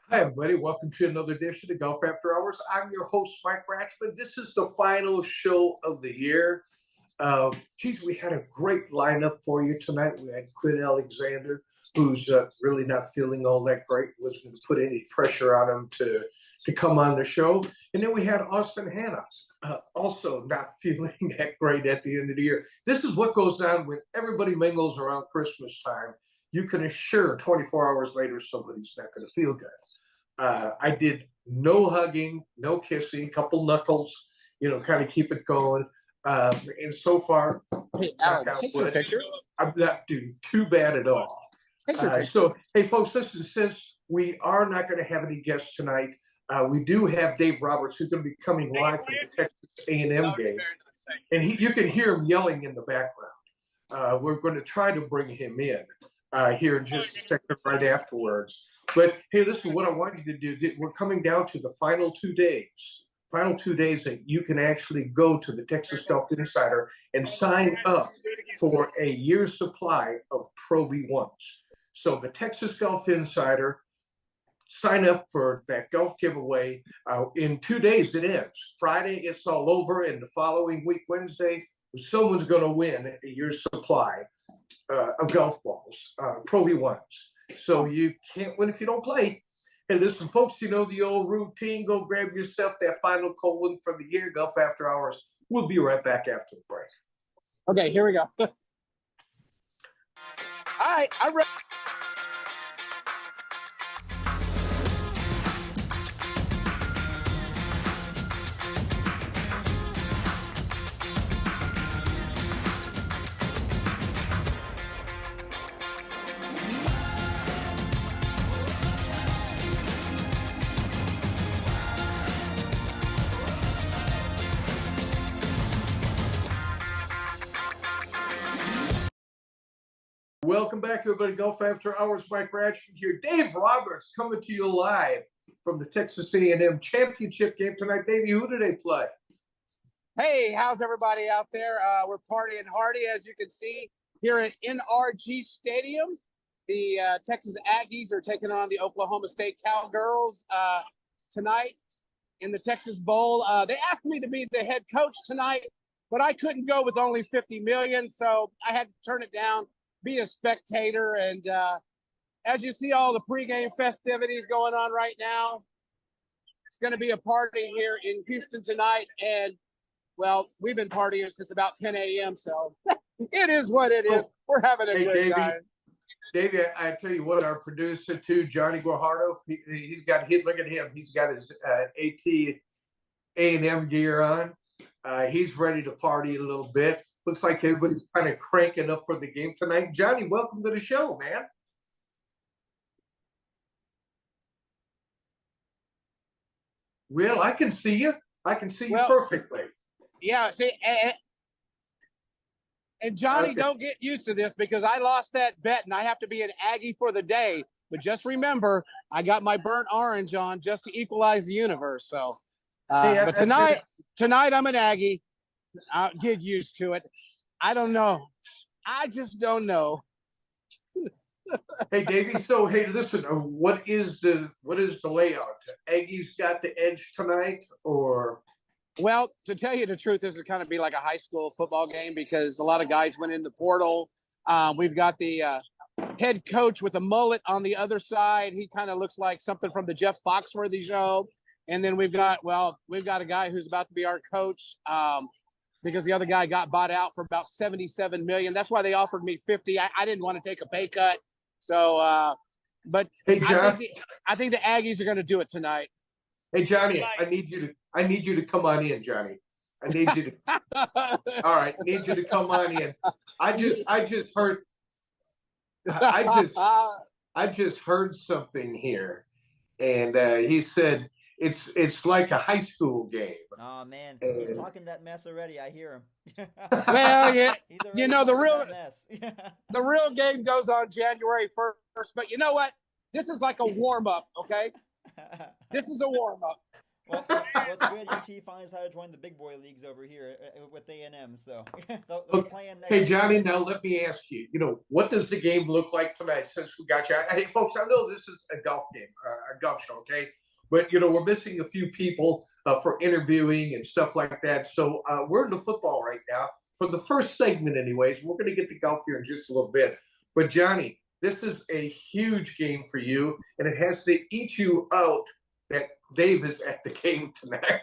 Hi, everybody. Welcome to another edition of Golf After Hours. I'm your host, Mike Ratchman. This is the final show of the year. We had a great lineup for you tonight. We had Quinn Alexander, who's really not feeling all that great, wasn't going to put any pressure on him to come on the show. And then we had Austin Hanna, also not feeling that great at the end of the year. This is what goes on when everybody mingles around Christmas time. You can assure 24 hours later somebody's not going to feel good. I did no hugging, no kissing, couple knuckles, kind of keep it going. And so far, hey, Alan, take your picture. I'm not doing too bad at all. So, hey, folks, listen, since we are not going to have any guests tonight, we do have Dave Roberts, who's going to be coming live from the Texas A&M game. And you can hear him yelling in the background. We're going to try to bring him in here in just a second right afterwards. But, hey, listen, what I want you to do, we're coming down to the final 2 days. Final 2 days that you can actually go to the Texas Golf Insider and sign up for a year's supply of Pro V1s. So the Texas Golf Insider, sign up for that golf giveaway. In 2 days it ends. Friday it's all over, and the following week, Wednesday, someone's going to win a year's supply of golf balls, Pro V1s. So you can't win if you don't play. Hey, listen, folks, you know the old routine. Go grab yourself that final cold one for the year, Golf After Hours. We'll be right back after the break. Okay, here we go. All right, I'm ready. Welcome back, everybody. Golf After Hours. Mike Ratchman here. Dave Roberts coming to you live from the Texas A&M championship game tonight. Davey, who do they play? Hey, how's everybody out there? We're partying hardy, as you can see, here at NRG Stadium. The Texas Aggies are taking on the Oklahoma State Cowgirls tonight in the Texas Bowl. They asked me to be the head coach tonight, but I couldn't go with only $50 million, so I had to turn it down. Be a spectator, and as you see all the pregame festivities going on right now, it's going to be a party here in Houston tonight, and well, we've been partying since about 10 a.m., so it is what it is. We're having a good time. Davey, I tell you what, our producer too, Johnny Guajardo, he's got look at him. He's got his AT A&M gear on. He's ready to party a little bit. Looks like everybody's kind of cranking up for the game tonight. Johnny, welcome to the show, man. Well, I can see you. I can see you perfectly. Yeah, see, and Johnny, okay. Don't get used to this because I lost that bet and I have to be an Aggie for the day. But just remember, I got my burnt orange on just to equalize the universe. So, but tonight I'm an Aggie. I'll get used to it. I don't know. I just don't know. Hey, Davey. So, hey, listen. What is the layout? Aggies got the edge tonight, or? Well, to tell you the truth, this is kind of be like a high school football game because a lot of guys went in the portal. We've got the head coach with a mullet on the other side. He kind of looks like something from the Jeff Foxworthy show. And then we've got a guy who's about to be our coach. Because the other guy got bought out for about $77 million. That's why they offered me $50. I didn't want to take a pay cut. So, but hey, John, I think the Aggies are going to do it tonight. Hey, Johnny, I need you to come on in, Johnny. I need you to. All right, I need you to come on in. I just heard something here, and he said it's like a high school game. Oh man, he's talking that mess already. I hear him. Well, yeah, you know the real game goes on January 1st. But you know what? This is like a warm up. Okay, this is a warm up. Well, it's good. UT finally decided to join the big boy leagues over here with A&M. So they'll be playing next. Hey, Johnny, now let me ask you, what does the game look like tonight since we got you? Hey, folks, I know this is a golf game, a golf show, okay? But, we're missing a few people for interviewing and stuff like that. So we're in the football right now. For the first segment, anyways, we're going to get to golf here in just a little bit. But, Johnny, this is a huge game for you, and it has to eat you out that Dave is at the game tonight.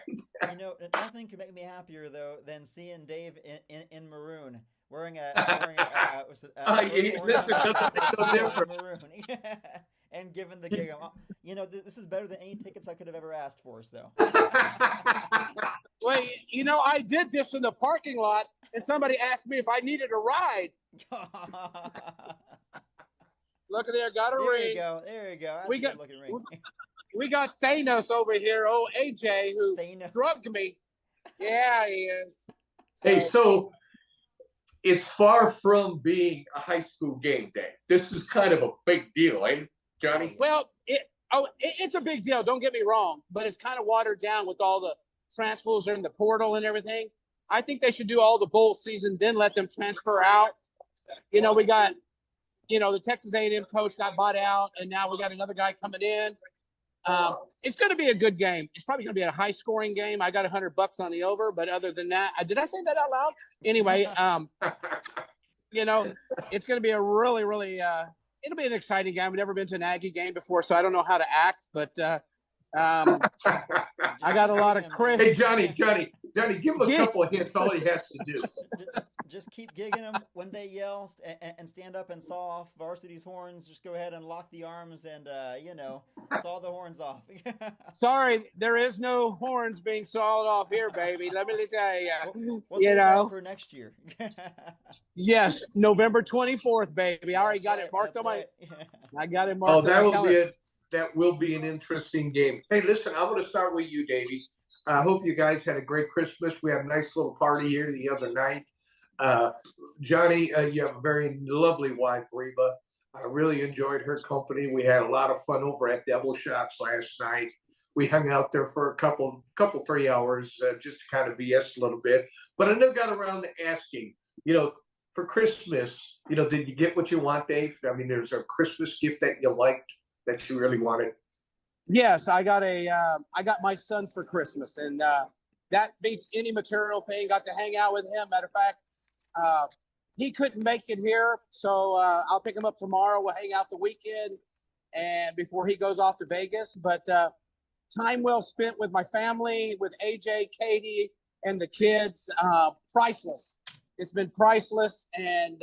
Nothing could make me happier though than seeing Dave in maroon, wearing a maroon, and given the gig. This is better than any tickets I could have ever asked for. So. Wait, I did this in the parking lot, and somebody asked me if I needed a ride. Look at there, got a ring. There you go. That's a good looking ring. We got Thanos over here, AJ, who drugged me. Yeah, he is. So it's far from being a high school game, Dave. This is kind of a big deal, eh, Johnny? Well, it's a big deal. Don't get me wrong, but it's kind of watered down with all the transfers in the portal and everything. I think they should do all the bowl season, then let them transfer out. We got, the Texas A&M coach got bought out, and now we got another guy coming in. It's going to be a good game. It's probably going to be a high-scoring game. I got $100 on the over, but other than that, did I say that out loud? Anyway, it's going to be a really, really, it'll be an exciting game. I've never been to an Aggie game before, so I don't know how to act, but I got a lot of credit. Hey, Johnny, give him a couple of hints. All he has to do. Just keep gigging them when they yell and stand up and saw off varsity's horns. Just go ahead and lock the arms and, saw the horns off. Sorry, there is no horns being sawed off here, baby. Let me tell you. What's for next year? Yes, November 24th, baby. I already got it marked on my. I got it marked. Oh, that will be it. That will be an interesting game. Hey, listen, I'm going to start with you, Davey. I hope you guys had a great Christmas. We had a nice little party here the other night. Johnny, you have a very lovely wife, Reba. I really enjoyed her company. We had a lot of fun over at Devil Shots last night. We hung out there for a couple 3 hours just to kind of BS a little bit. But I never got around to asking, for Christmas, did you get what you want, Dave? I mean, there's a Christmas gift that you liked that you really wanted? Yes, I got my son for Christmas, and that beats any material thing. Got to hang out with him. Matter of fact, he couldn't make it here, so I'll pick him up tomorrow. We'll hang out the weekend and before he goes off to Vegas. But time well spent with my family, with AJ, Katie, and the kids. Priceless. It's been priceless, and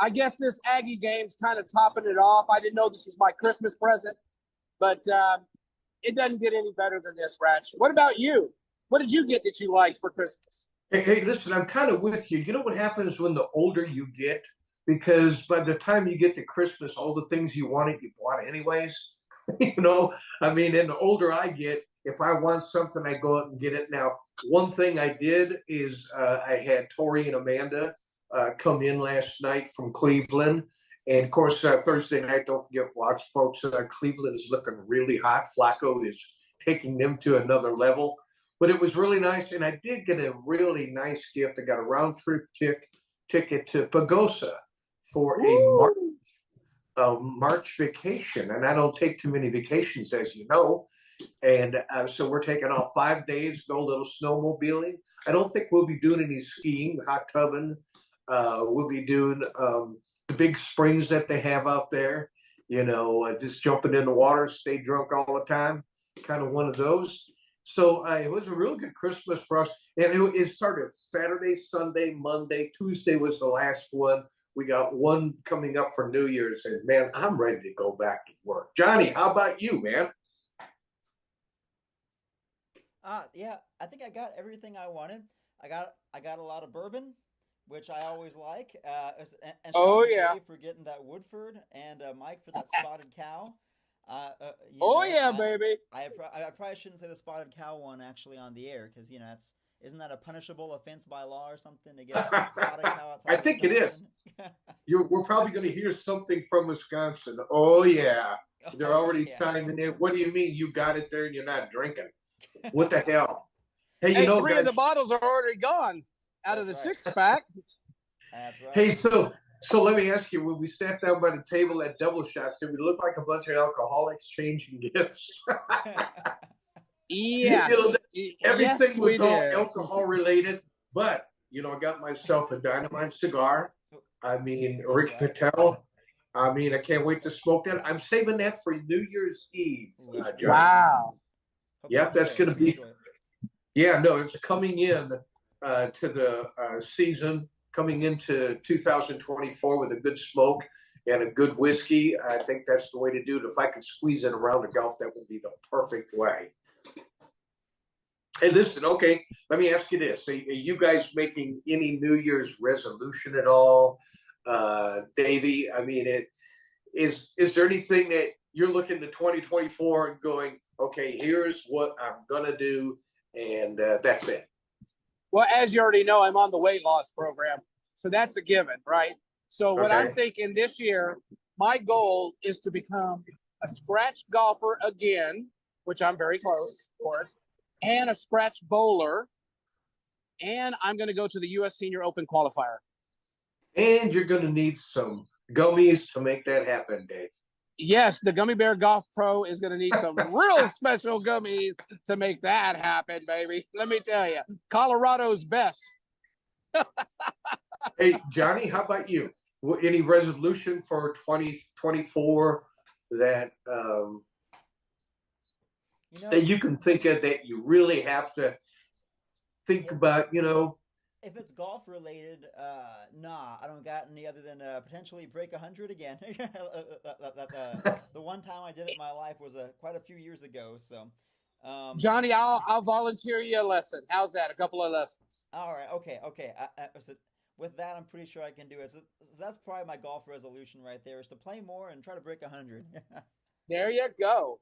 I guess this Aggie game's kind of topping it off. I didn't know this was my Christmas present, but it doesn't get any better than this, Ratch. What about you? What did you get that you liked for Christmas? Hey, listen, I'm kind of with you. You know what happens when the older you get? Because by the time you get to Christmas, all the things you wanted, you bought anyways. I mean, and the older I get, if I want something, I go out and get it. Now, one thing I did is I had Tori and Amanda come in last night from Cleveland. And, of course, Thursday night, don't forget, watch, folks, Cleveland is looking really hot. Flacco is taking them to another level. But it was really nice, and I did get a really nice gift. I got a round-trip ticket to Pagosa for a March vacation. And I don't take too many vacations, as you know. And so we're taking off 5 days, go a little snowmobiling. I don't think we'll be doing any skiing, hot tubbing. We'll be doing the big springs that they have out there, just jumping in the water, stay drunk all the time, kind of one of those. So it was a real good Christmas for us. And it started Saturday, Sunday, Monday. Tuesday was the last one. We got one coming up for New Year's. And, man, I'm ready to go back to work. Johnny, how about you, man? Yeah, I think I got everything I wanted. I got a lot of bourbon, which I always like. And Dave for getting that Woodford, and Mike for that spotted cow. Baby. I probably shouldn't say the spotted cow one actually on the air because isn't that a punishable offense by law or something to get spotted cow outside? I think it is. We're probably going to hear something from Wisconsin. Oh yeah, they're already chiming in. What do you mean you got it there and you're not drinking? What the hell? Hey, you know, three of the bottles are already gone out of the six-pack. That's right. Hey, so let me ask you, when we sat down by the table at Double Shots, did we look like a bunch of alcoholics changing gifts? Yes. You know, everything was all alcohol related, but, you know, I got myself a Dynamite cigar. I mean, Rick Patel. I mean, I can't wait to smoke that. I'm saving that for New Year's Eve. Wow. Yeah, that's going to be. Yeah, no, it's coming in to the season, coming into 2024 with a good smoke and a good whiskey. I think that's the way to do it. If I could squeeze it around the golf, that would be the perfect way. Hey, listen, okay, let me ask you this. Are you guys making any New Year's resolution at all? Davey, I mean, is there anything that you're looking to 2024 and going, okay, here's what I'm going to do, and that's it? Well, as you already know, I'm on the weight loss program, so that's a given, right? So what I'm thinking this year, my goal is to become a scratch golfer again, which I'm very close, of course, and a scratch bowler, and I'm going to go to the U.S. Senior Open qualifier. And you're going to need some gummies to make that happen, Dave. Yes, the Gummy Bear Golf Pro is going to need some real special gummies to make that happen, baby. Let me tell you, Colorado's best. Hey, Johnny, how about you? Any resolution for 2024 that that you can think of that you really have to think about, you know? If it's golf related, nah, I don't got any other than potentially break 100 again. The one time I did it in my life was quite a few years ago. So, Johnny, I'll volunteer you a lesson. How's that? A couple of lessons. All right. Okay. So with that, I'm pretty sure I can do it. So that's probably my golf resolution right there: is to play more and try to break 100. There you go.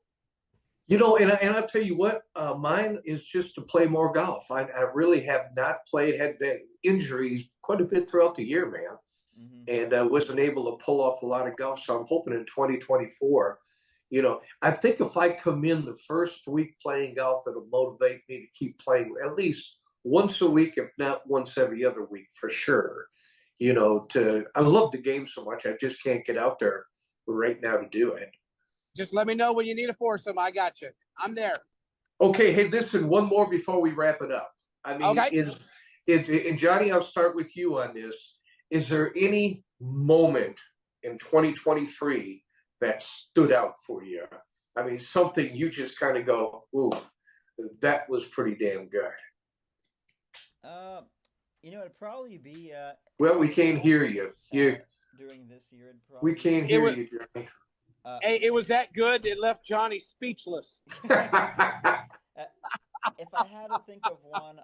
You know, and I'll tell you what, mine is just to play more golf. I really have not played, had injuries quite a bit throughout the year, man. Mm-hmm. And wasn't able to pull off a lot of golf. So I'm hoping in 2024, you know, I think if I come in the first week playing golf, it'll motivate me to keep playing at least once a week, if not once every other week, for sure. You know, I love the game so much, I just can't get out there right now to do it. Just let me know when you need a foursome. I got you. I'm there. Okay. Hey, listen, one more before we wrap it up. I mean, and Johnny, I'll start with you on this. Is there any moment in 2023 that stood out for you? I mean, something you just kind of go, ooh, that was pretty damn good. You know, it'd probably be. Well, we can't hear you. During this year, we can't hear you, Johnny. Hey, it was that good, it left Johnny speechless. If I had to think of one,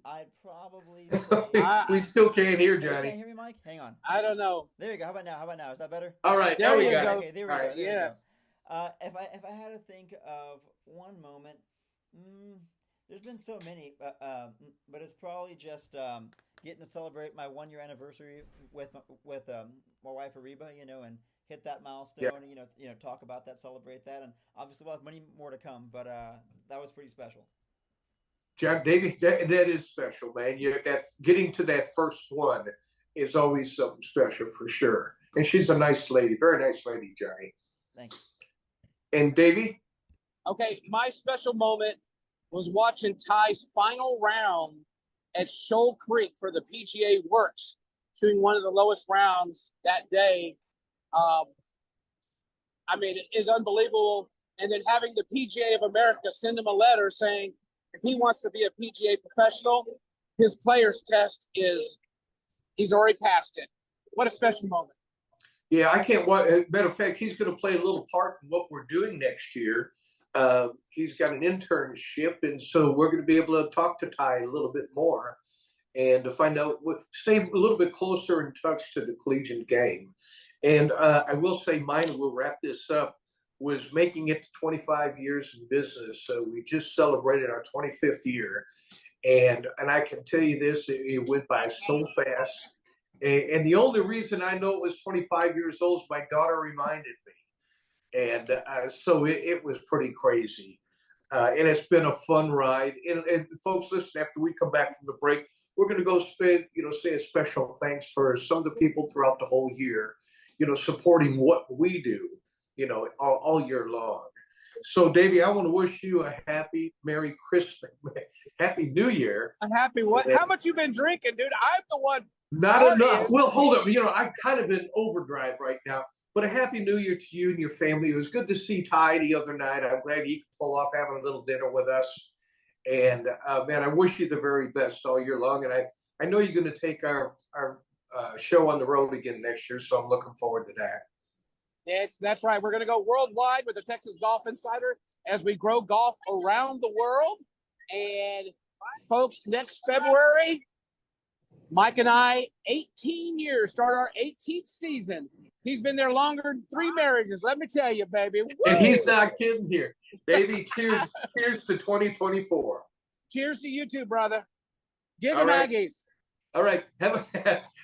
I'd probably say... We still can't hear Johnny. You can't hear me, Mike? Hang on. I don't know. There you go. How about now? Is that better? All right. There we go. Okay, there we go. Yes. If I had to think of one moment, there's been so many, but it's probably just getting to celebrate my 1-year anniversary with my wife Ariba, you know, and hit that milestone, and you know, talk about that, celebrate that, and obviously we'll have many more to come. But that was pretty special. John, Davey, that is special, man. Getting to that first one is always something special for sure. And she's a nice lady, very nice lady, Johnny. Thanks. And Davey? Okay, my special moment was watching Ty's final round at Shoal Creek for the PGA Works, shooting one of the lowest rounds that day. I mean, it is unbelievable. And then having the PGA of America send him a letter saying if he wants to be a PGA professional, his player's test he's already passed it. What a special moment. Yeah, I can't. Matter of fact, he's going to play a little part in what we're doing next year. He's got an internship, and so we're going to be able to talk to Ty a little bit more and to find out, stay a little bit closer in touch to the collegiate game. And I will say mine, we'll wrap this up, was making it to 25 years in business. So we just celebrated our 25th year. And I can tell you this, it went by so fast. And the only reason I know it was 25 years old is my daughter reminded me. And so it was pretty crazy. And it's been a fun ride. And folks, listen, after we come back from the break, we're going to go say a special thanks for some of the people throughout the whole year, supporting what we do, all year long. So, Davey, I want to wish you a happy Merry Christmas, Happy New Year. A happy what? How much you been drinking, dude? I'm the one. Not enough. Well, hold up. I'm kind of in overdrive right now. But a Happy New Year to you and your family. It was good to see Ty the other night. I'm glad he could pull off having a little dinner with us. And, man, I wish you the very best all year long. And I know you're going to take our show on the road again next year, so I'm looking forward to that. That's right. We're going to go worldwide with the Texas Golf Insider as we grow golf around the world. And, folks, next February, Mike and I, 18 years, start our 18th season. He's been there longer than 3 marriages. Let me tell you, baby. Woo! And he's not kidding here. Baby, cheers to 2024. Cheers to you too, brother. Give him Aggies. All right. Have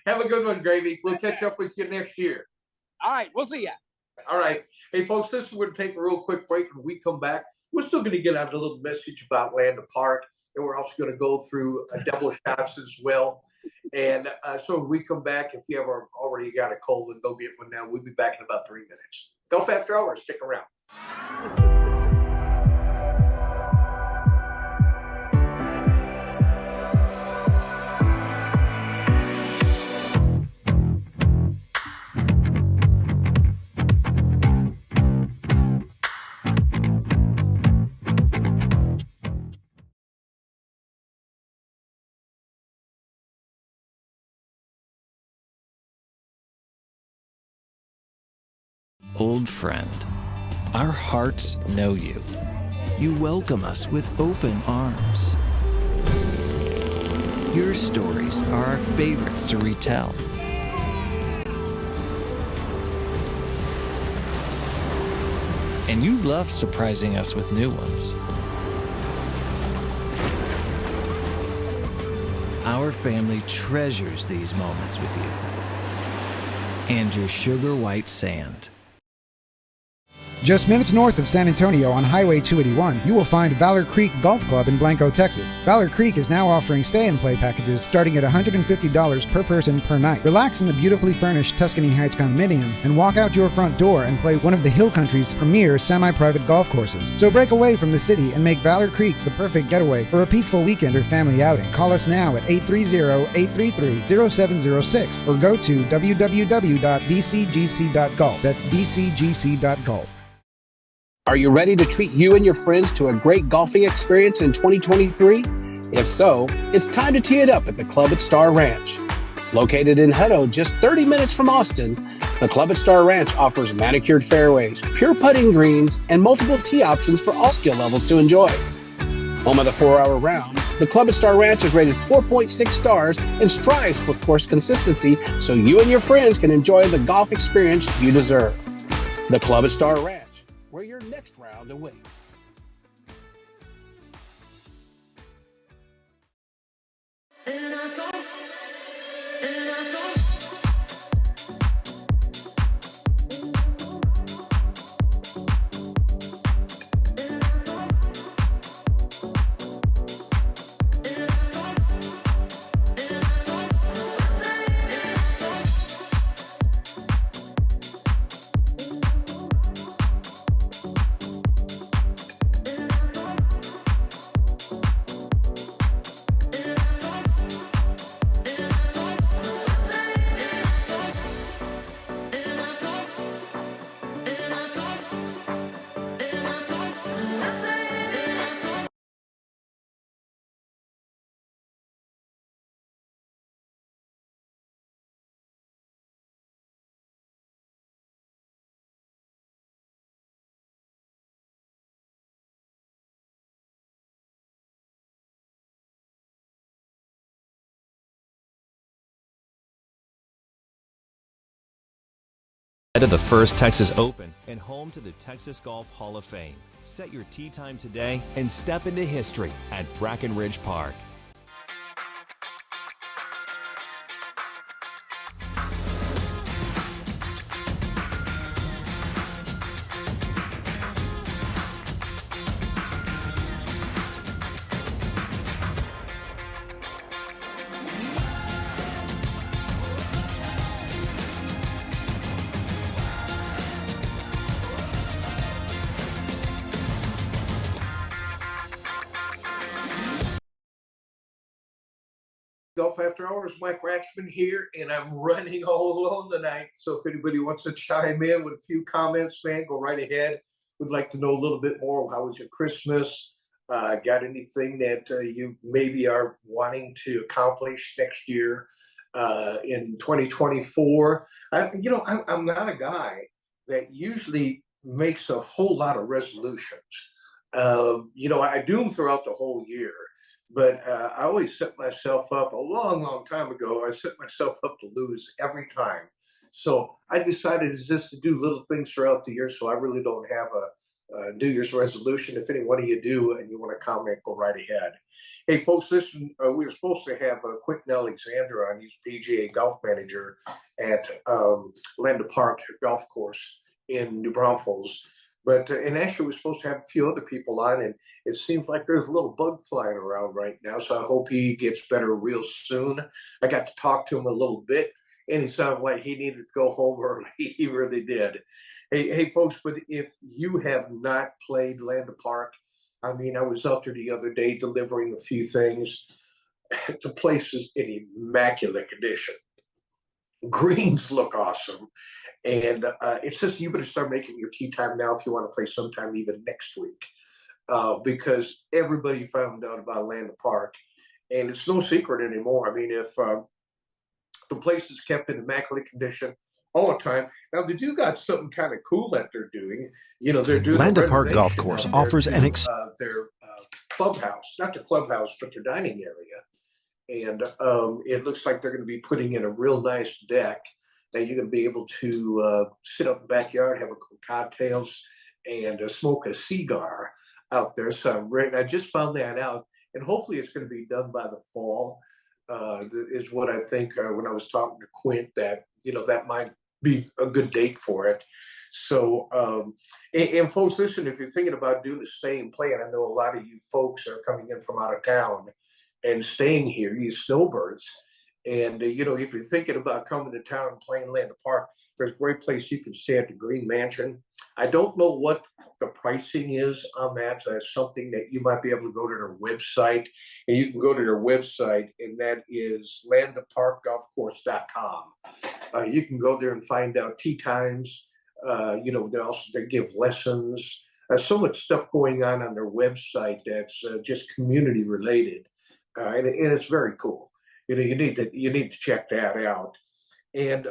a good one, Gravy. We'll catch up with you next year. All right. We'll see ya. All right. Hey, folks, we're going to take a real quick break. When we come back, we're still going to get out a little message about Land Park. And we're also going to go through double shots as well. And so when we come back, if you ever already got a cold, then go get one now. We'll be back in about 3 minutes. Golf After Hours. Stick around. Old friend, our hearts know you. You welcome us with open arms. Your stories are our favorites to retell. And you love surprising us with new ones. Our family treasures these moments with you and your sugar white sand. Just minutes north of San Antonio on Highway 281, you will find Valor Creek Golf Club in Blanco, Texas. Valor Creek is now offering stay-and-play packages starting at $150 per person per night. Relax in the beautifully furnished Tuscany Heights condominium and walk out your front door and play one of the Hill Country's premier semi-private golf courses. So break away from the city and make Valor Creek the perfect getaway for a peaceful weekend or family outing. Call us now at 830-833-0706 or go to www.vcgc.golf. That's vcgc.golf. Are you ready to treat you and your friends to a great golfing experience in 2023? If so, it's time to tee it up at the Club at Star Ranch. Located in Hutto, just 30 minutes from Austin, the Club at Star Ranch offers manicured fairways, pure putting greens, and multiple tee options for all skill levels to enjoy. Home of the 4-hour round, the Club at Star Ranch is rated 4.6 stars and strives for course consistency so you and your friends can enjoy the golf experience you deserve. The Club at Star Ranch, where your next round awaits. Of the first Texas Open and home to the Texas Golf Hall of Fame. Set your tee time today and step into history at Brackenridge Park. Golf After Hours, Mike Raxman here, and I'm running all alone tonight. So if anybody wants to chime in with a few comments, man, go right ahead. We'd like to know a little bit more. How was your Christmas? Got anything that you maybe are wanting to accomplish next year in 2024? I'm not a guy that usually makes a whole lot of resolutions. I do them throughout the whole year. But I always set myself up a long time ago. I set myself up to lose every time. So I decided just to do little things throughout the year. So I really don't have a New Year's resolution. If any one of you do and you want to comment, go right ahead. Hey, folks, listen, we were supposed to have Quentin Alexander on. He's PGA golf manager at Landa Park Golf Course in New Braunfels. But and actually, we're supposed to have a few other people on, and it seems like there's a little bug flying around right now. So I hope he gets better real soon. I got to talk to him a little bit, and he sounded like he needed to go home early. He really did. Hey, folks, but if you have not played Landa Park, I mean, I was out there the other day delivering a few things. The place is in immaculate condition. Greens look awesome. And it's just, you better start making your tee time now if you want to play sometime even next week, because everybody found out about Landa Park, and it's no secret anymore. I mean, if the place is kept in immaculate condition all the time. Now, they do got something kind of cool that they're doing. They're doing Landa Park Golf Course offers their clubhouse, not the clubhouse, but their dining area. And it looks like they're going to be putting in a real nice deck that you're going to be able to sit up in the backyard, have a couple cocktails, and smoke a cigar out there. So I just found that out, and hopefully it's going to be done by the fall, is what I think when I was talking to Quint, that, that might be a good date for it. So, and folks, listen, if you're thinking about doing a stay and play, and I know a lot of you folks are coming in from out of town and staying here, you snowbirds. And, if you're thinking about coming to town and playing Landa Park, there's a great place you can stay at the Green Mansion. I don't know what the pricing is on that. So that's something that you might be able to go to their website. And you can go to their website, and that is landaparkgolfcourse.com. You can go there and find out tee times. They give lessons. There's so much stuff going on their website that's just community related. And it's very cool. You need to check that out. And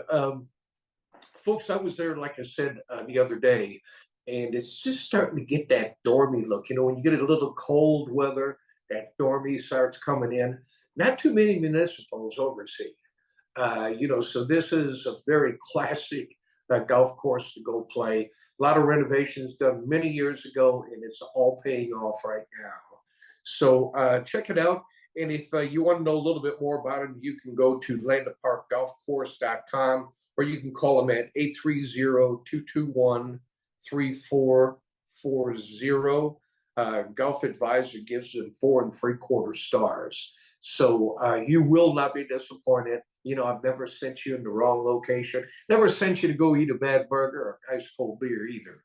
folks, I was there, like I said, the other day, and it's just starting to get that dormy look. When you get a little cold weather, that dormy starts coming in. Not too many municipals oversee. So this is a very classic golf course to go play. A lot of renovations done many years ago, and it's all paying off right now. So check it out. And if you want to know a little bit more about them, you can go to landaparkgolfcourse.com, or you can call them at 830-221-3440. Golf Advisor gives them 4 3/4 stars. So you will not be disappointed. I've never sent you in the wrong location. Never sent you to go eat a bad burger or ice cold beer either.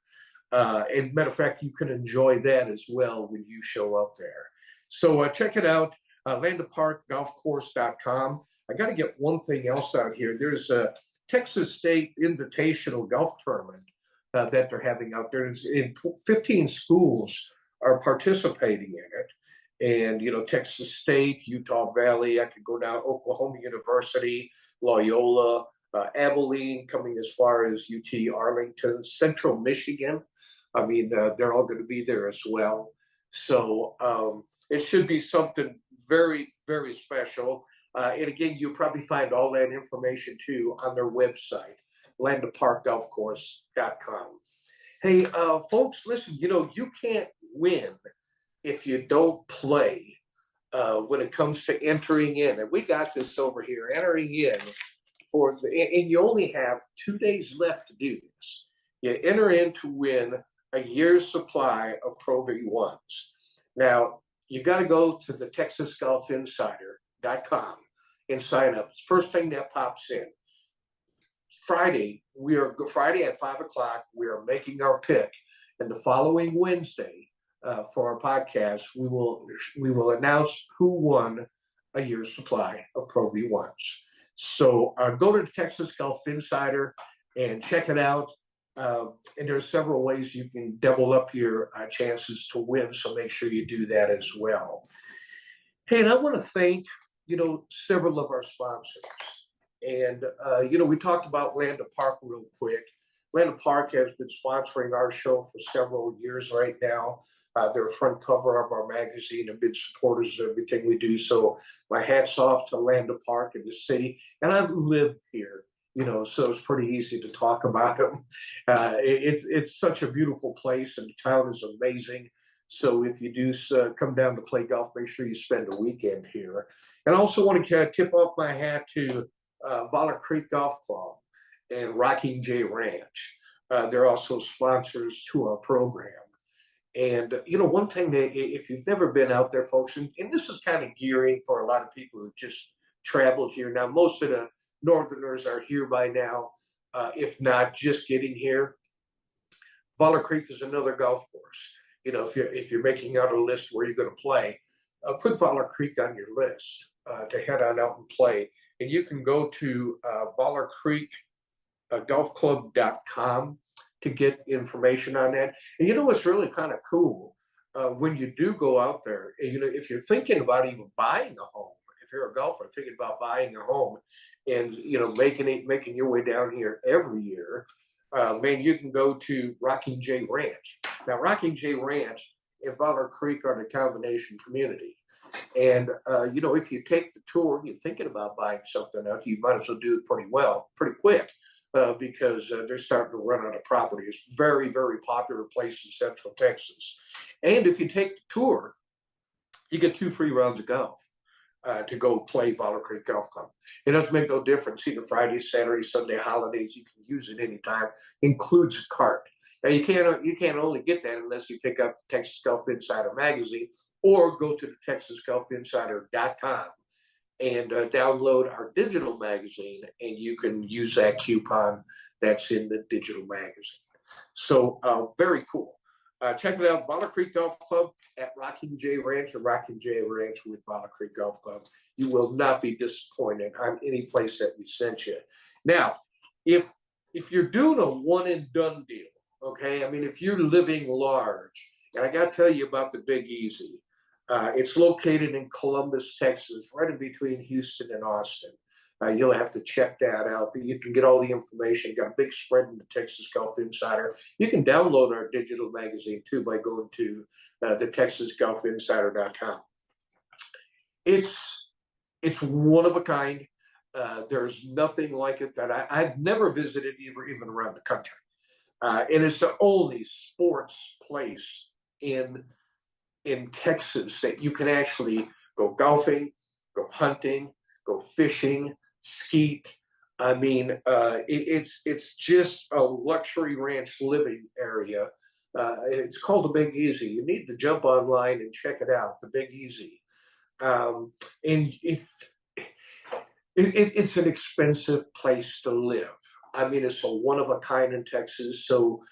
And matter of fact, you can enjoy that as well when you show up there. So check it out. landaparkgolfcourse.com. I got to get one thing else out here. There's a Texas State Invitational Golf Tournament that they're having out there. 15 schools are participating in it. And, Texas State, Utah Valley, I could go down Oklahoma University, Loyola, Abilene, coming as far as UT Arlington, Central Michigan. I mean, they're all going to be there as well. So it should be something very, very special. And again, you'll probably find all that information too on their website, landaparkgolfcourse.com. Hey, folks, listen, you can't win if you don't play when it comes to entering in. And we got this over here, entering in and you only have 2 days left to do this. You enter in to win a year's supply of Pro V1s. Now, you got to go to the TexasGolfInsider.com and sign up. First thing that pops in. Friday at 5 o'clock, we are making our pick. And the following Wednesday, for our podcast, we will announce who won a year's supply of Pro V1s. So go to the Texas Golf Insider and check it out. And there's several ways you can double up your chances to win. So make sure you do that as well. Hey, and I want to thank, several of our sponsors. And, we talked about Landa Park real quick. Landa Park has been sponsoring our show for several years right now. They're a front cover of our magazine and been supporters of everything we do. So my hat's off to Landa Park in the city. And I live here, so it's pretty easy to talk about them. It's such a beautiful place, and the town is amazing. So if you do come down to play golf, make sure you spend a weekend here. And I also want to tip off my hat to Valor Creek Golf Club and Rocking J Ranch. They're also sponsors to our program. And, one thing that if you've never been out there, folks, and this is kind of gearing for a lot of people who just traveled here. Now, most of the Northerners are here by now, if not just getting here. Valor Creek is another golf course. If you're making out a list where you're going to play, put Valor Creek on your list to head on out and play. And you can go to ValorCreekGolfClub.com to get information on that. And what's really kind of cool, when you do go out there, if you're thinking about even buying a home, if you're a golfer thinking about buying a home and, making your way down here every year, you can go to Rocking J Ranch. Now, Rocking J Ranch and Valor Creek are the combination community. And, if you take the tour and you're thinking about buying something out, you might as well do it pretty quick. Because they're starting to run out of property. It's a very, very popular place in Central Texas. And if you take the tour, you get 2 free rounds of golf to go play Valor Creek Golf Club. It doesn't make no difference. Either Friday, Saturday, Sunday, holidays, you can use it anytime. Includes a cart. Now you can't only get that unless you pick up Texas Golf Insider magazine or go to the TexasGolfInsider.com. and download our digital magazine, and you can use that coupon that's in the digital magazine. So very cool. Check it out, Valor Creek Golf Club at Rocking J Ranch, or Rocking J Ranch with Valor Creek Golf Club. You will not be disappointed on any place that we sent you. Now, if you're doing a one and done deal, okay, if you're living large, and I got to tell you about the Big Easy. It's located in Columbus, Texas, right in between Houston and Austin. You'll have to check that out, but you can get all the information. Got a big spread in the Texas Golf Insider. You can download our digital magazine too by going to the TexasGolfInsider.com. It's one of a kind. There's nothing like it that I've never visited even around the country. And it's the only sports place in Texas that you can actually go golfing, go hunting, go fishing, skeet. It's just a luxury ranch living area. It's called the Big Easy. You need to jump online and check it out, the Big Easy. And it's an expensive place to live. It's a one of a kind in Texas. So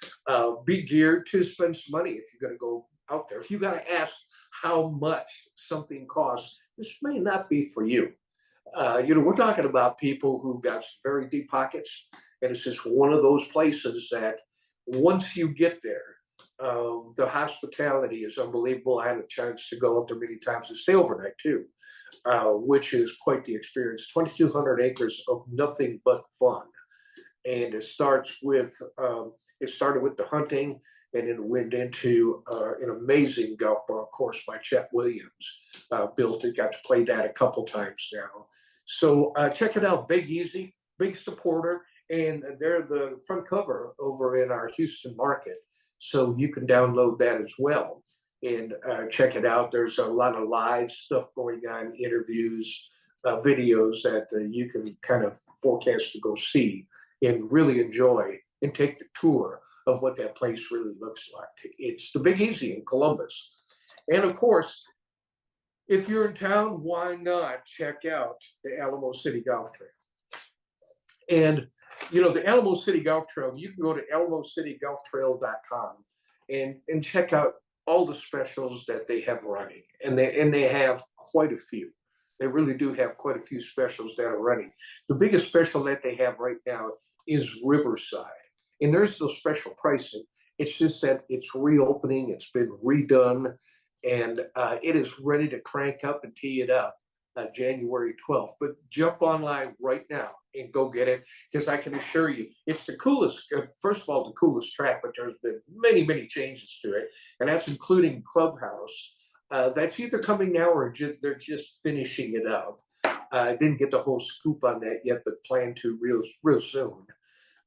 be geared to spend some money if you're going to go out there. If you got to ask how much something costs, this may not be for you. We're talking about people who got some very deep pockets, and it's just one of those places that once you get there, the hospitality is unbelievable. I had a chance to go up there many times and stay overnight too, which is quite the experience. 2,200 acres of nothing but fun. And it started with the hunting, and then went into an amazing golf course by Chet Williams. Built it, got to play that a couple times now. So check it out, Big Easy, big supporter, and they're the front cover over in our Houston market. So you can download that as well and check it out. There's a lot of live stuff going on, interviews, videos that you can kind of forecast to go see and really enjoy and take the tour of what that place really looks like. It's the Big Easy in Columbus. And of course, if you're in town, why not check out the Alamo City Golf Trail? And, the Alamo City Golf Trail, you can go to AlamoCityGolfTrail.com and check out all the specials that they have running. And they have quite a few. They really do have quite a few specials that are running. The biggest special that they have right now is Riverside. And there's no special pricing. It's just that it's reopening, it's been redone, and it is ready to crank up and tee it up January 12th. But jump online right now and go get it, because I can assure you, it's the coolest, first of all, the coolest track, but there's been many, many changes to it, and that's including Clubhouse. That's either coming now or they're just finishing it up. I didn't get the whole scoop on that yet, but plan to real soon.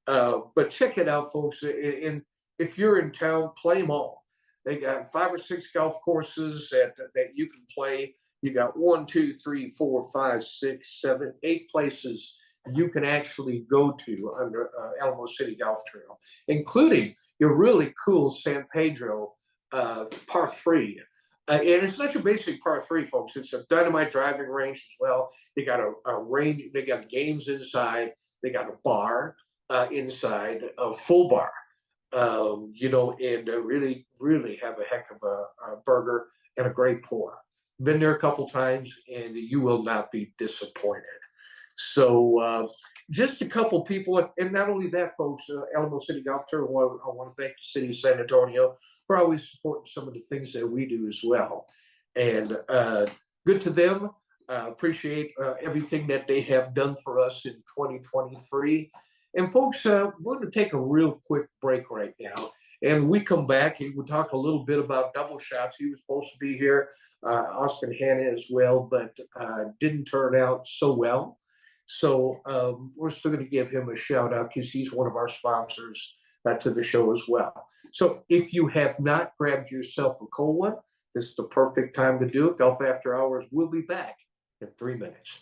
But check it out, folks. And if you're in town, play them all. They got 5 or 6 golf courses that you can play. You got 1, 2, 3, 4, 5, 6, 7, 8 places you can actually go to under Alamo City Golf Trail, including your really cool San Pedro par 3. And it's not your basic par 3, folks. It's a dynamite driving range as well. They got a range. They got games inside. They got a bar inside, a full bar. And really, really have a heck of a burger and a great pour. Been there a couple times, and you will not be disappointed. So just a couple people, and not only that, folks, Alamo City Golf Tour, I want to thank the city of San Antonio for always supporting some of the things that we do as well. And good to them. Appreciate everything that they have done for us in 2023. And folks, we're going to take a real quick break right now. And we come back, we'll talk a little bit about double shots. He was supposed to be here, Austin Hanna as well, but didn't turn out so well. So we're still going to give him a shout out because he's one of our sponsors to the show as well. So if you have not grabbed yourself a cold one, this is the perfect time to do it. Golf After Hours will be back in 3 minutes.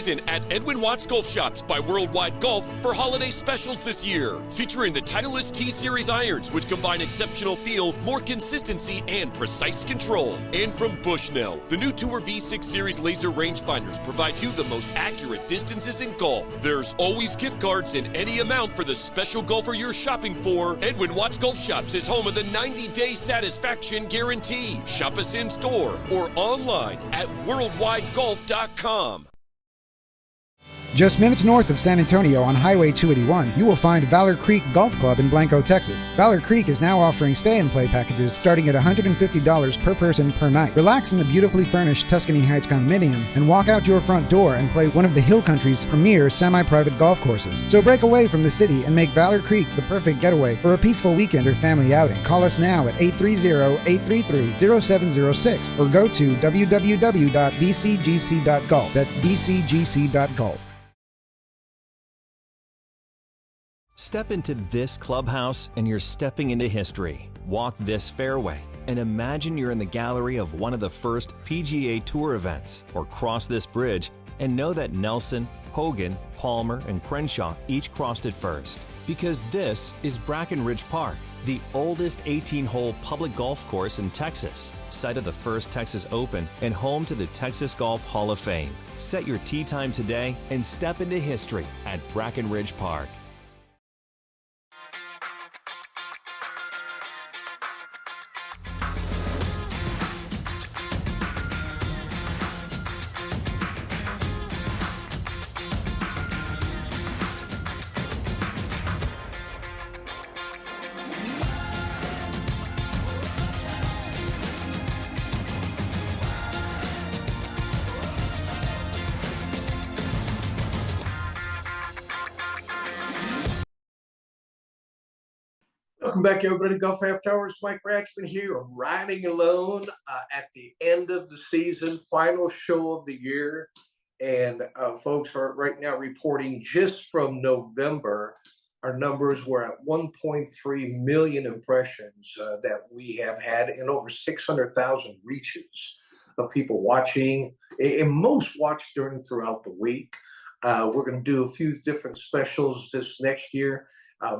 At Edwin Watts Golf Shops by Worldwide Golf for holiday specials this year. Featuring the Titleist T-Series irons, which combine exceptional feel, more consistency, and precise control. And from Bushnell, the new Tour V6 Series laser rangefinders provide you the most accurate distances in golf. There's always gift cards in any amount for the special golfer you're shopping for. Edwin Watts Golf Shops is home of the 90-day satisfaction guarantee. Shop us in store or online at worldwidegolf.com. Just minutes north of San Antonio on Highway 281, you will find Valor Creek Golf Club in Blanco, Texas. Valor Creek is now offering stay-and-play packages starting at $150 per person per night. Relax in the beautifully furnished Tuscany Heights condominium and walk out your front door and play one of the Hill Country's premier semi-private golf courses. So break away from the city and make Valor Creek the perfect getaway for a peaceful weekend or family outing. Call us now at 830-833-0706 or go to www.vcgc.golf. That's vcgc.golf. Step into this clubhouse and you're stepping into history. Walk this fairway and imagine you're in the gallery of one of the first PGA Tour events. Or cross this bridge and know that Nelson, Hogan, Palmer, and Crenshaw each crossed it first. Because this is Brackenridge Park. the oldest 18-hole public golf course in Texas, site of the first Texas Open and home to the Texas Golf Hall of Fame. Set your tee time today and step into history at Brackenridge Park. Welcome back, everybody. Golf After Hours. Mike Ratchman here, riding alone at the end of the season, final show of the year. And folks are right now reporting just from November, our numbers were at 1.3 million impressions that we have had and over 600,000 reaches of people watching, and most watched throughout the week. We're going to do a few different specials this next year.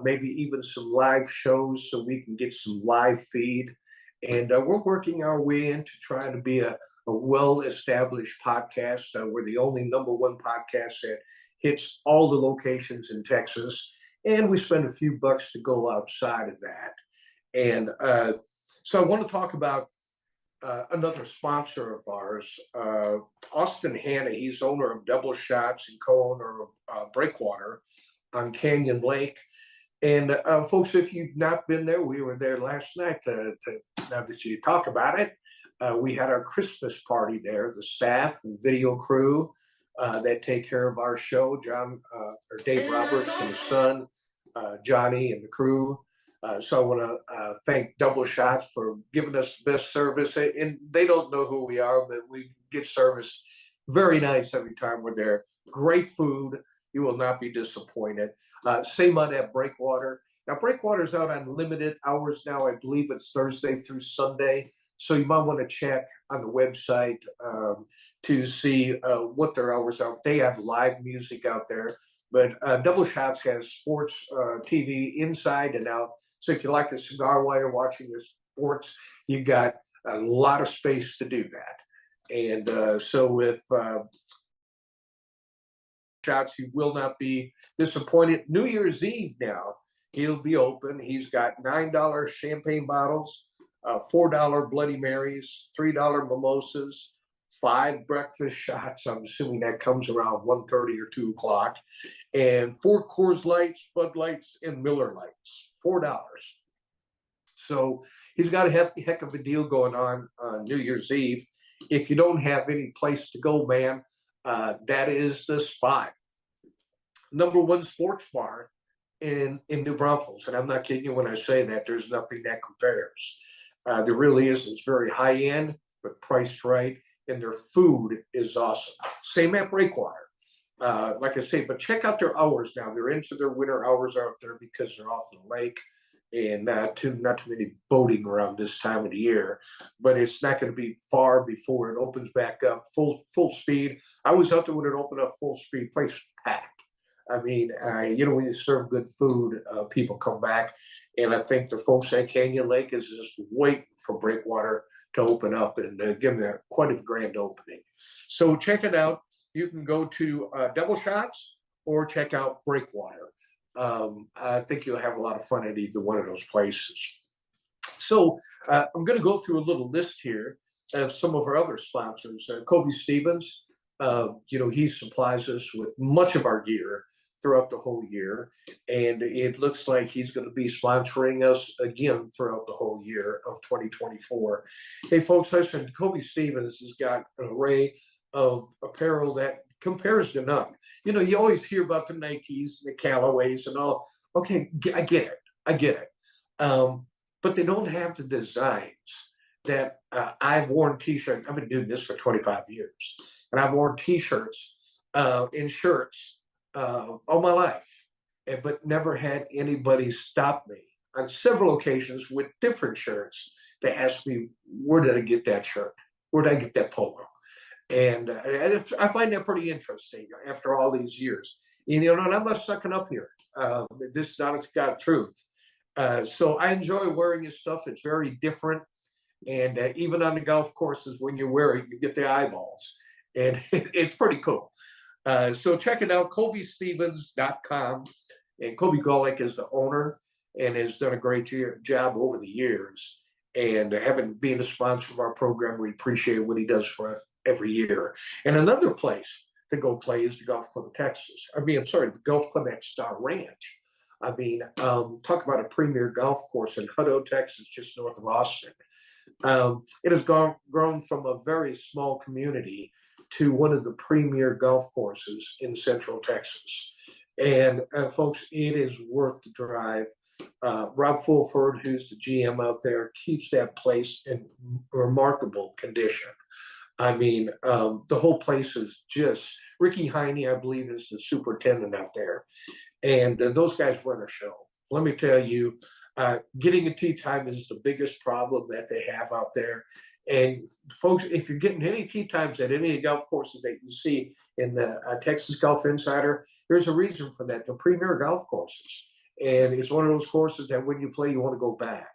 Maybe even some live shows so we can get some live feed. And we're working our way into trying to be a well-established podcast. We're the only #1 podcast that hits all the locations in Texas. And we spend a few bucks to go outside of that. And so I want to talk about another sponsor of ours, Austin Hanna. He's owner of Double Shots and co-owner of Breakwater on Canyon Lake. And folks, if you've not been there, we were there last night. Now that you talk about it, we had our Christmas party there. The staff and video crew that take care of our show, Dave Roberts and his son, Johnny, and the crew. So I want to thank Double Shots for giving us the best service. And they don't know who we are, but we get service very nice every time we're there. Great food. You will not be disappointed. Same on at Breakwater. Now, Breakwater's out on limited hours now. I believe it's Thursday through Sunday. So you might want to check on the website to see what their hours are. They have live music out there. But Double Shots has sports TV inside and out. So if you like a cigar while you're watching the sports, you got a lot of space to do that. And so with Shots, you will not be disappointed. New Year's Eve now, he'll be open. He's got $9 champagne bottles, $4 Bloody Marys, $3 mimosas, 5 breakfast shots. I'm assuming that comes around 1:30 or 2 o'clock, and 4 Coors Lights, Bud Lights, and Miller Lights, $4. So he's got a heck of a deal going on New Year's Eve. If you don't have any place to go, man, that is the spot. #1 sports bar in New Braunfels. And I'm not kidding you when I say that. There's nothing that compares. There really is. It's very high end, but priced right. And their food is awesome. Same at Breakwater. Like I say, but check out their hours now. They're into their winter hours out there because they're off the lake. And not too many boating around this time of the year, but it's not going to be far before it opens back up full speed. I was out there when it opened up full speed. Place was packed. I mean, when you serve good food, people come back, and I think the folks at Canyon Lake is just waiting for Breakwater to open up and give them quite a grand opening. So check it out. You can go to Double Shots or check out Breakwater. I think you'll have a lot of fun at either one of those places. So I'm going to go through a little list here of some of our other sponsors. Kobe Stevens, he supplies us with much of our gear throughout the whole year, and it looks like he's going to be sponsoring us again throughout the whole year of 2024. Hey, folks, listen, Kobe Stevens has got an array of apparel that compares to none. You always hear about the Nikes, the Callaways, and all. Okay, I get it. But they don't have the designs that I've worn T-shirts. I've been doing this for 25 years, and I've worn T-shirts and shirts all my life, but never had anybody stop me on several occasions with different shirts to ask me, where did I get that shirt? Where did I get that polo? And I find that pretty interesting after all these years. And I'm not sucking up here. This is honest God truth. So I enjoy wearing his stuff. It's very different. And even on the golf courses, when you wear it, you get the eyeballs. And it's pretty cool. So check it out, KobeStevens.com. And Kobe Golick is the owner and has done a great job over the years. And having been a sponsor of our program, we appreciate what he does for us every year. And another place to go play is the Golf Club of Texas. The Golf Club at Star Ranch. Talk about a premier golf course in Hutto, Texas, just north of Austin. It has grown from a very small community to one of the premier golf courses in Central Texas. And folks, it is worth the drive. Rob Fulford, who's the GM out there, keeps that place in remarkable condition. The whole place is just, Ricky Heine, I believe, is the superintendent out there. And those guys run a show. Let me tell you, getting a tee time is the biggest problem that they have out there. And folks, if you're getting any tee times at any golf courses that you see in the Texas Golf Insider, there's a reason for that. They're premier golf courses. And it's one of those courses that when you play, you want to go back.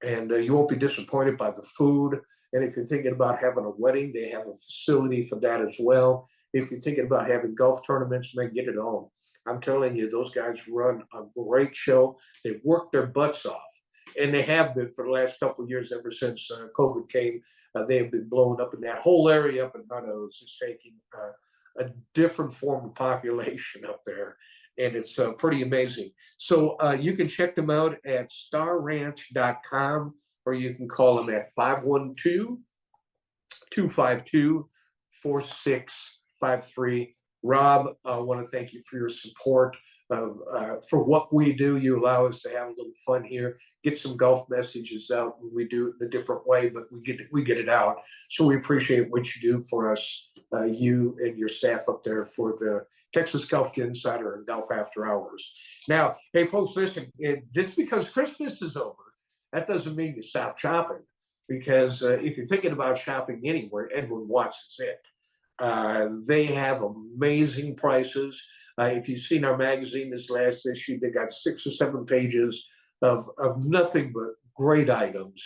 And you won't be disappointed by the food. And if you're thinking about having a wedding, they have a facility for that as well. If you're thinking about having golf tournaments, man, get it on. I'm telling you, those guys run a great show. They work their butts off. And they have been for the last couple of years, ever since COVID came. They have been blowing up, in that whole area up in Hutto is just taking a different form of population up there. And it's pretty amazing. So you can check them out at starranch.com, or you can call them at 512-252-4653. Rob, I want to thank you for your support. For what we do, you allow us to have a little fun here, get some golf messages out. We do it in a different way, but we get it out. So we appreciate what you do for us, you and your staff up there for the Texas Golf Insider and Golf After Hours. Now, hey folks, listen, just because Christmas is over, that doesn't mean you stop shopping. Because if you're thinking about shopping anywhere, Edwin Watts is it. They have amazing prices. If you've seen our magazine, this last issue, they got 6 or 7 pages of nothing but great items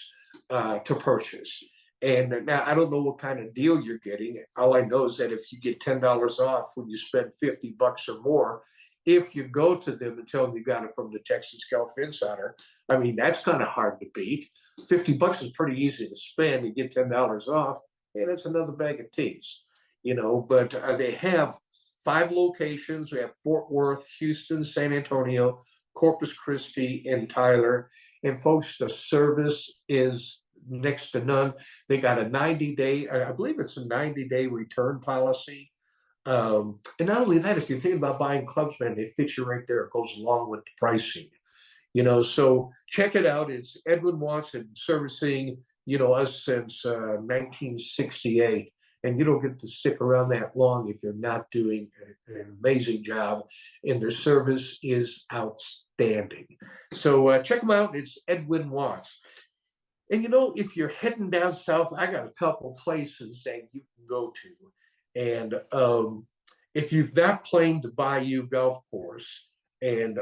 to purchase. And now I don't know what kind of deal you're getting. All I know is that if you get $10 off when you spend $50 or more, if you go to them and tell them you got it from the Texas Golf Insider, that's kind of hard to beat. $50 is pretty easy to spend. You get $10 off, and it's another bag of teas. But they have 5 locations. We have Fort Worth, Houston, San Antonio, Corpus Christi, and Tyler. And folks, the service is next to none. They got a 90-day, I believe it's a 90-day return policy. And not only that, if you're thinking about buying clubs, man, they fit you right there. It goes along with the pricing. So check it out. It's Edwin Watts, and servicing, us since 1968. And you don't get to stick around that long if you're not doing an amazing job. And their service is outstanding. So check them out. It's Edwin Watts. And if you're heading down south, I got a couple places that you can go to. And if you've not played the Bayou Golf Course, and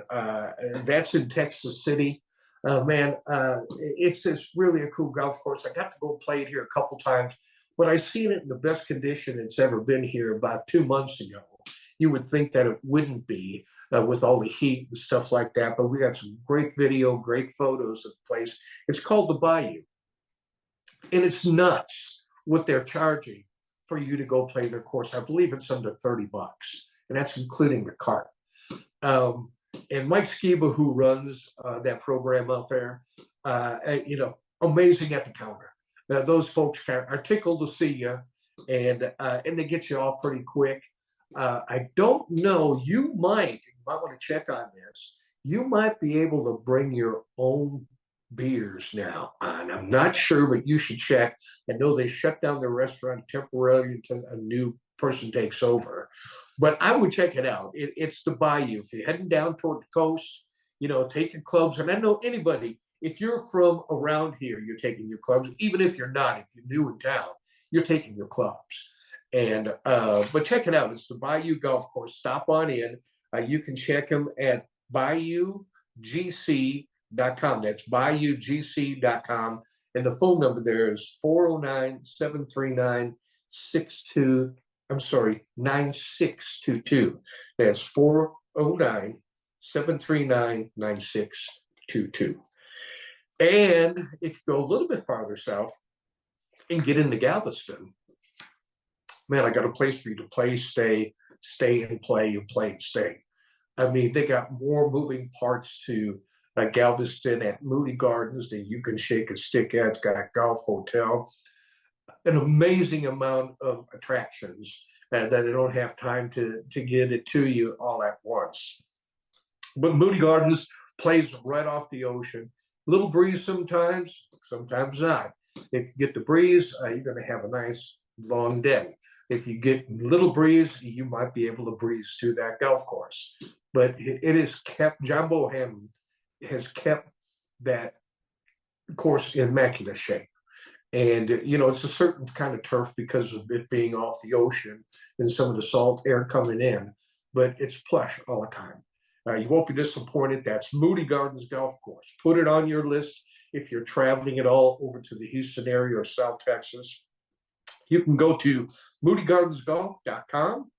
that's in Texas City, it's just really a cool golf course. I got to go play it here a couple times. But I've seen it in the best condition it's ever been here about 2 months ago. You would think that it wouldn't be with all the heat and stuff like that, but we got some great video, great photos of the place. It's called the Bayou. And it's nuts what they're charging for you to go play their course. I believe it's under $30, and that's including the cart. And Mike Skiba, who runs that program out there, amazing at the counter. Those folks are tickled to see you, and they get you off pretty quick. I don't know. You might want to check on this. You might be able to bring your own beers now. And I'm not sure, but you should check. I know they shut down the restaurant temporarily until a new person takes over. But I would check it out. It's the Bayou. If you're heading down toward the coast, take your clubs. And I know anybody. If you're from around here, you're taking your clubs. Even if you're not, if you're new in town, you're taking your clubs. And but check it out. It's the Bayou Golf Course. Stop on in. You can check them at BayouGC.com. That's BayouGC.com. And the phone number there is 409-739-62, I'm sorry, 9622. That's 409-739-9622. And if you go a little bit farther south and get into Galveston, man, I got a place for you to play, stay and play, and play and stay. I mean, they got more moving parts to Galveston at Moody Gardens than you can shake a stick at. It's got a golf hotel, an amazing amount of attractions that I don't have time to get it to you all at once. But Moody Gardens plays right off the ocean. Little breeze sometimes not. If you get the breeze, you're going to have a nice long day. If you get little breeze, you might be able to breeze to that golf course. But it is kept, John Bohannon has kept that course in immaculate shape. And, it's a certain kind of turf because of it being off the ocean and some of the salt air coming in, but it's plush all the time. You won't be disappointed. That's Moody Gardens Golf Course. Put it on your list if you're traveling at all over to the Houston area or South Texas. You can go to moodygardensgolf.com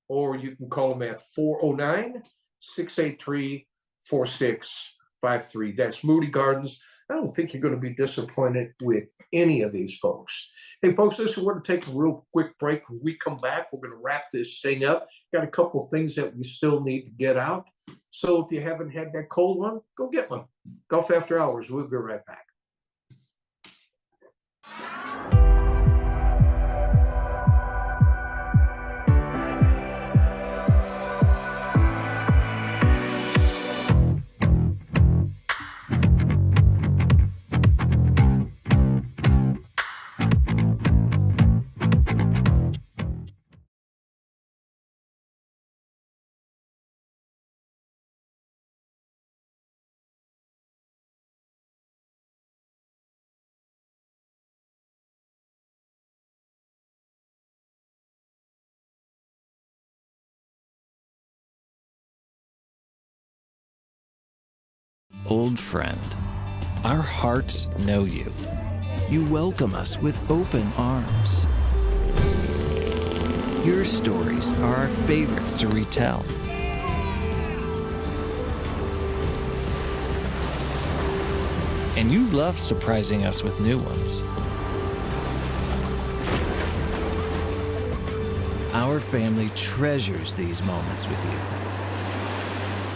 or you can call them at 409-683-4653. That's Moody Gardens. I don't think you're going to be disappointed with any of these folks. Hey, folks, listen, we're going to take a real quick break. When we come back, we're going to wrap this thing up. Got a couple things that we still need to get out. So if you haven't had that cold one, go get one. Golf After Hours. We'll be right back. Old friend, our hearts know you. You welcome us with open arms. Your stories are our favorites to retell. And you love surprising us with new ones. Our family treasures these moments with you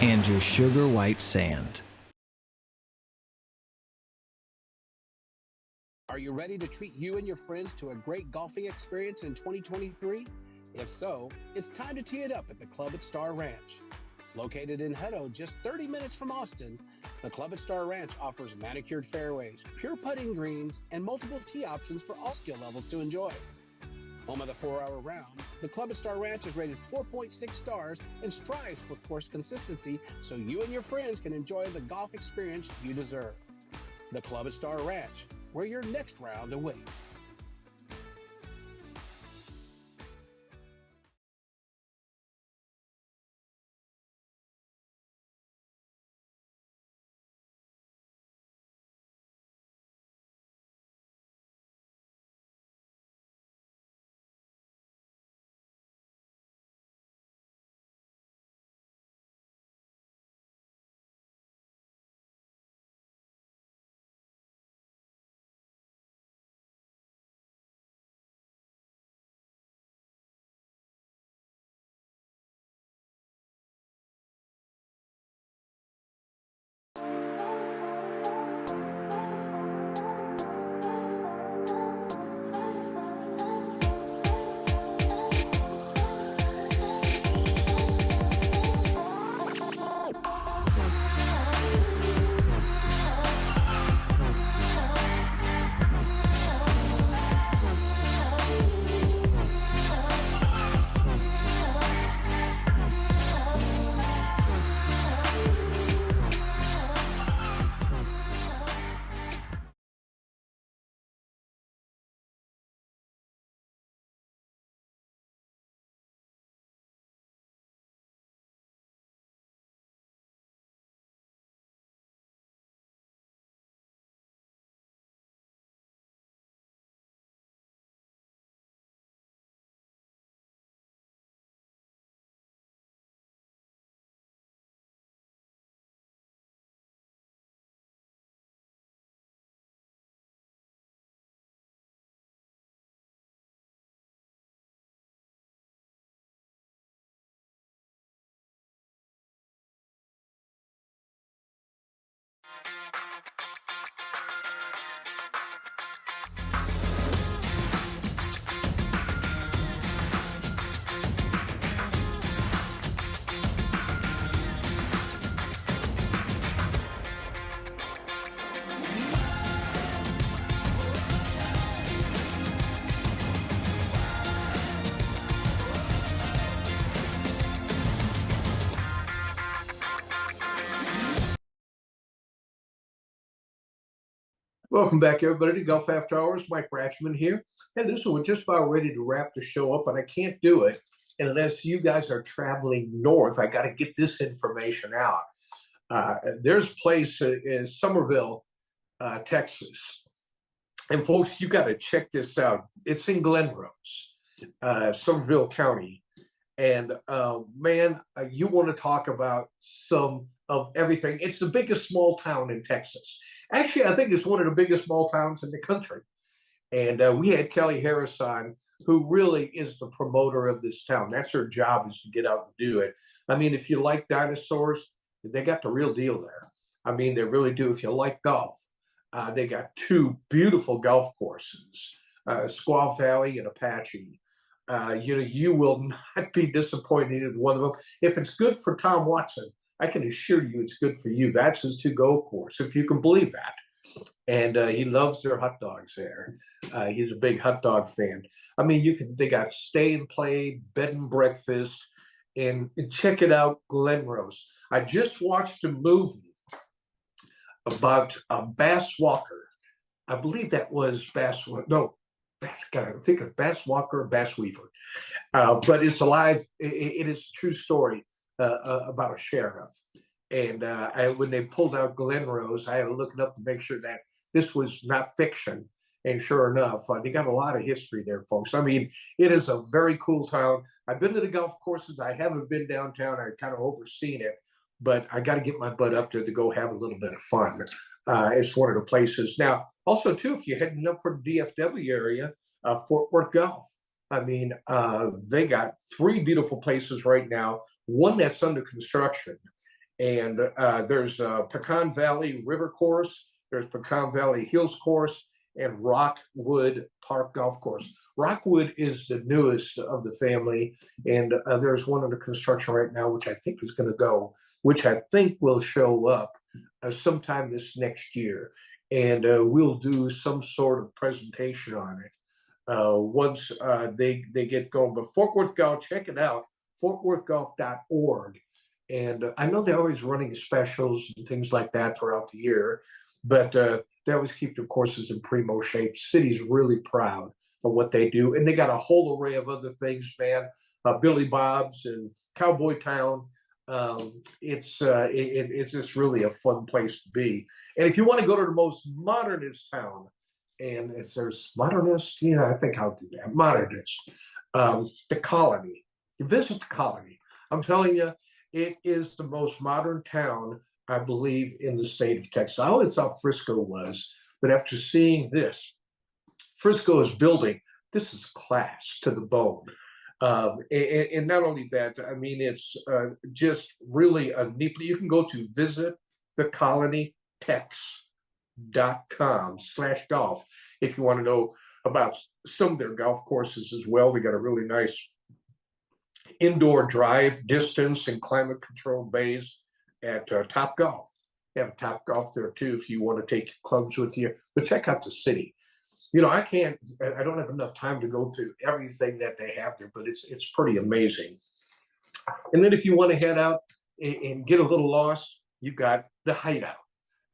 and your sugar white sand. Are you ready to treat you and your friends to a great golfing experience in 2023? If so, it's time to tee it up at the Club at Star Ranch. Located in Hutto, just 30 minutes from Austin, the Club at Star Ranch offers manicured fairways, pure putting greens, and multiple tee options for all skill levels to enjoy. Home of the 4-hour round, the Club at Star Ranch is rated 4.6 stars and strives for course consistency so you and your friends can enjoy the golf experience you deserve. The Club at Star Ranch, where your next round awaits. Welcome back, everybody, to Golf After Hours. Mike Ratchman here. And this one, we're just about ready to wrap the show up, and I can't do it unless you guys are traveling north. I got to get this information out. There's a place in Somerville, Texas. And folks, you got to check this out. It's in Glenrose, Somerville County. And man, you want to talk about some of everything. It's the biggest small town in Texas. Actually, I think it's one of the biggest small towns in the country. And we had Kelly Harris on, who really is the promoter of this town. That's her job, is to get out and do it. I mean, if you like dinosaurs, they got the real deal there. I mean, they really do. If you like golf, they got two beautiful golf courses, Squaw Valley and Apache. You will not be disappointed in one of them. If it's good for Tom Watson, I can assure you it's good for you. That's his to-go course, if you can believe that. And he loves their hot dogs there. He's a big hot dog fan. I mean, they got stay and play, bed and breakfast, and check it out, Glenrose. I just watched a movie about Bass Walker. I believe that was Bass. No, I think of Bass Walker or Bass Weaver. But it's alive. It is a true story about a sheriff. And when they pulled out Glenrose, I had to look it up to make sure that this was not fiction. And sure enough, they got a lot of history there, folks. I mean, it is a very cool town. I've been to the golf courses. I haven't been downtown. I've kind of overseen it. But I got to get my butt up there to go have a little bit of fun. It's one of the places. Now, also, too, if you're heading up for the DFW area, Fort Worth Golf. I mean, they got 3 beautiful places right now. One that's under construction. And there's Pecan Valley River Course. There's Pecan Valley Hills Course. And Rockwood Park Golf Course. Rockwood is the newest of the family, and there's one under construction right now, which I think is going to go, which I think will show up sometime this next year, and we'll do some sort of presentation on it once they get going. But Fort Worth Golf, check it out, fortworthgolf.org. And I know they're always running specials and things like that throughout the year, but they always keep their courses in primo shape. City's really proud of what they do. And they got a whole array of other things, man. Billy Bob's and Cowboy Town. It's just really a fun place to be. And if you want to go to the most modernist town, and if there's modernist, yeah, I think I'll do that. Modernist. The Colony. You visit the Colony. I'm telling you, it is the most modern town, I believe, in the state of Texas. I always thought Frisco was, but after seeing this, Frisco is building. This is class to the bone. And not only that, I mean, it's just really a neat. You can go to visitthecolonytex.com/golf if you want to know about some of their golf courses as well. We got a really nice indoor drive distance and climate controlled bays at Top Golf. They have Top Golf there too if you want to take clubs with you. But check out the city. You know, I don't have enough time to go through everything that they have there, but it's pretty amazing. And then if you want to head out and get a little lost, you've got the Hideout.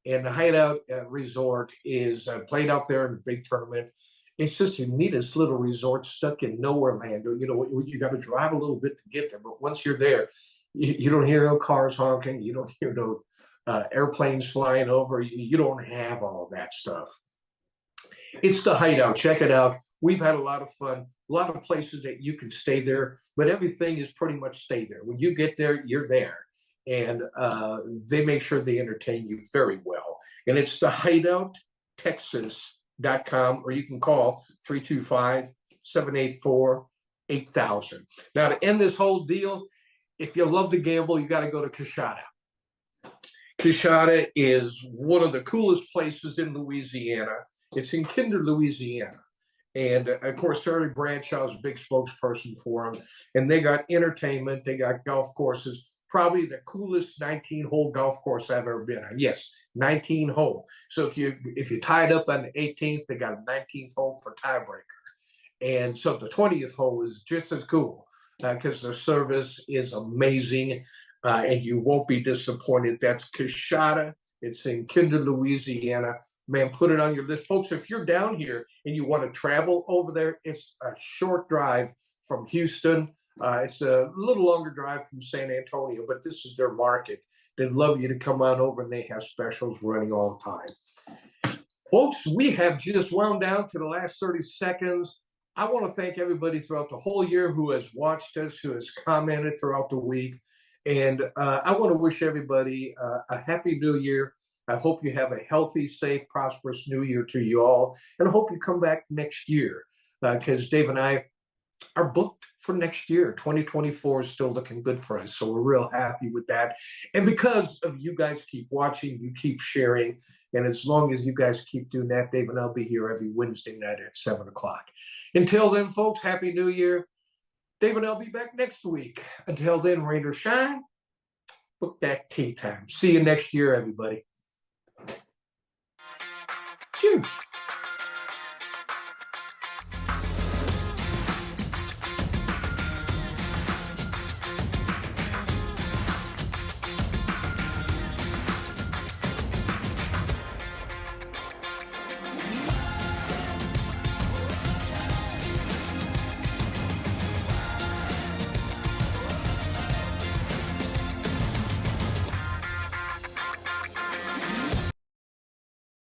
And the Hideout Resort is played out there in a big tournament. It's just the neatest little resort stuck in nowhere land. You know, you got to drive a little bit to get there, but once you're there, you don't hear no cars honking. You don't hear no airplanes flying over. You don't have all of that stuff. It's the Hideout. Check it out. We've had a lot of fun. A lot of places that you can stay there, but everything is pretty much stay there. When you get there, you're there. And they make sure they entertain you very well. And it's the Hideout, Texas.com, or you can call 325-784-8000. Now, to end this whole deal, if you love to gamble, you got to go to Coushatta. Coushatta is one of the coolest places in Louisiana. It's in Kinder, Louisiana. And of course, Terry Bradshaw is a big spokesperson for them. And they got entertainment, they got golf courses. Probably the coolest 19-hole golf course I've ever been on. Yes, 19-hole. So if you tied up on the 18th, they got a 19th hole for tiebreaker. And so the 20th hole is just as cool because their service is amazing and you won't be disappointed. That's Coushatta. It's in Kinder, Louisiana. man, put it on your list. Folks, if you're down here and you want to travel over there, it's a short drive from Houston. It's a little longer drive from San Antonio, but this is their market. They'd love you to come on over, and they have specials running all the time. Folks, we have just wound down to the last 30 seconds. I want to thank everybody throughout the whole year who has watched us, who has commented throughout the week. And I want to wish everybody a happy new year. I hope you have a healthy, safe, prosperous new year to you all. And I hope you come back next year because Dave and I are booked for next year. 2024 is still looking good for us. So we're real happy with that. And because of you guys keep watching, you keep sharing. And as long as you guys keep doing that, Dave and I'll be here every Wednesday night at 7 o'clock. Until then, folks, Happy New Year. Dave and I'll be back next week. Until then, rain or shine, book that tea time. See you next year, everybody.